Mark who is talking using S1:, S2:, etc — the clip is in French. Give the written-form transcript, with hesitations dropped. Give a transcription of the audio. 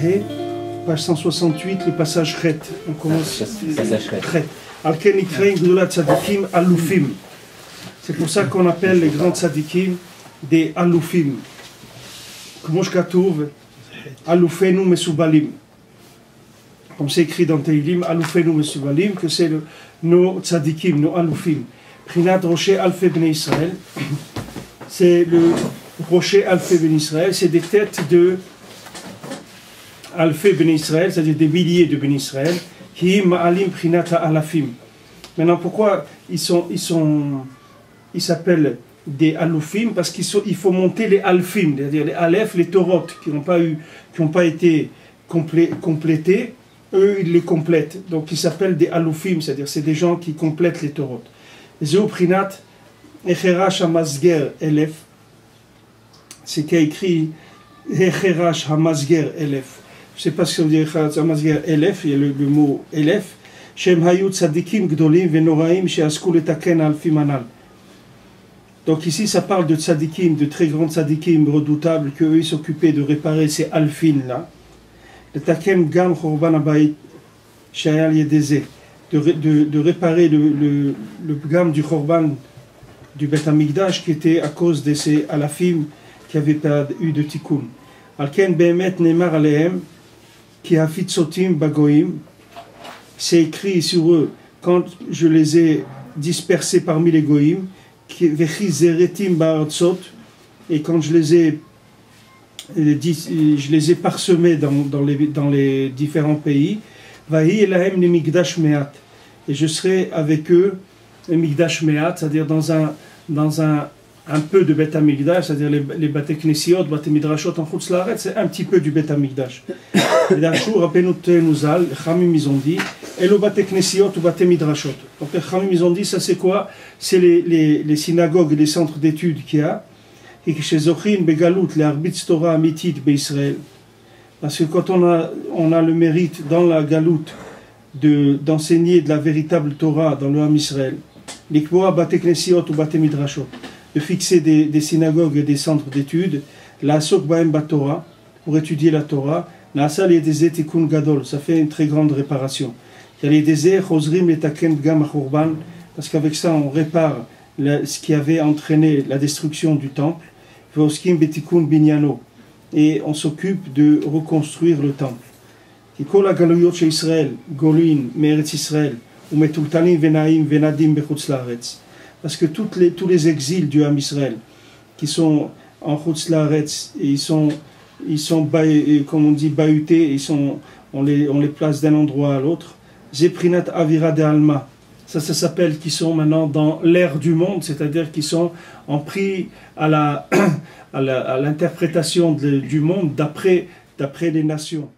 S1: He, page 168, le passage Chet. On commence.
S2: Passage Chet.
S1: Al-Ken Ikrein Gdolat Tzadikim Alufim. C'est pour ça qu'on appelle les grands tzadikim des Alufim. Comme je trouve, Alufenu Mesubalim. Comme c'est écrit dans Teilim, Alufenu Mesubalim, que c'est nos tzadikim, nos Alufim. Prinat Rocher Alfe Ben Israël. C'est le rocher Alfe Ben Israël, c'est des têtes de Alfe Ben Israël, c'est-à-dire des milliers de Ben Israël, qui ma'alim prinata alafim. Maintenant, pourquoi ils s'appellent des alufim? Parce qu'il faut monter les alfim, c'est-à-dire les alef, les torot, qui n'ont pas été complétés, eux ils les complètent. Donc ils s'appellent des alufim, c'est-à-dire c'est des gens qui complètent les torot. Zéo prinat echerash hamazger elef. C'est qui a écrit Echerash Hamazger Elef. Je ne sais pas ce que ça veut dire Hamazger Elef, il y a le mot Elef. Shem Hayut Tzadikim Gdolim Venoraim Sheasku Letaken Alfim Anal. Donc ici ça parle de tzadikim, de très grands tzadikim redoutables, qu'eux ils s'occupaient de réparer ces alfines là. Letaken Gam Chorban Abayit Shayal Yedeze. De réparer le gam du Chorban du Bet Hamikdash qui était à cause de ces alafim qui n'avaient pas eu de tikkun. Alken behemet ne'mar alehem ki hafitzotim bagoim. C'est écrit sur eux quand je les ai dispersés parmi les goïm, vechi zeretim ba'artzot, et quand je les ai parsemés dans les différents pays, vahi elahem le migdash me'at, et je serai avec eux le migdash me'at, c'est-à-dire dans un peu de Bet HaMikdash, c'est-à-dire les Bate Knesiot, Bate Midrashot en Chutz Laaretz, c'est un petit peu du Bet HaMikdash. Et d'Achou, Rabbeinu Nuzal, les Chamim ils ont dit, Elo Bate Knesiot ou Bate Midrashot. Donc les Chamim ils ont dit, ça c'est quoi? C'est les synagogues et les centres d'études qu'il y a, et que chez Zochin, Begalut, les Arbitz Torah Amitit Beisraël. Parce que quand on a le mérite dans la Galoute d'enseigner de la véritable Torah dans le Ham Israël, l'Ikboa Bate Knesiot ou Bate Midrashot, de fixer des synagogues et des centres d'études, la Sok Baem Batora, pour étudier la Torah, la Asal et des Etikun Gadol, ça fait une très grande réparation. Il y a les déserts, Chosrim et Taken Gam Achurban, parce qu'avec ça on répare ce qui avait entraîné la destruction du temple, Voskim Betikun Binyano, et on s'occupe de reconstruire le temple. Kol Galuyot chez Israël, Golin, Meretz Israël, ou Metultalim Venaim Venadim Bechutz Laaretz. Parce que tous les exils du Ham Israël qui sont en Chutz Laaretz, et ils sont comme on dit, bahutés, on les place d'un endroit à l'autre. Zeprinat Avira de Alma. Ça s'appelle qu'ils sont maintenant dans l'ère du monde, c'est-à-dire qu'ils sont en pris à l'interprétation du monde d'après les nations.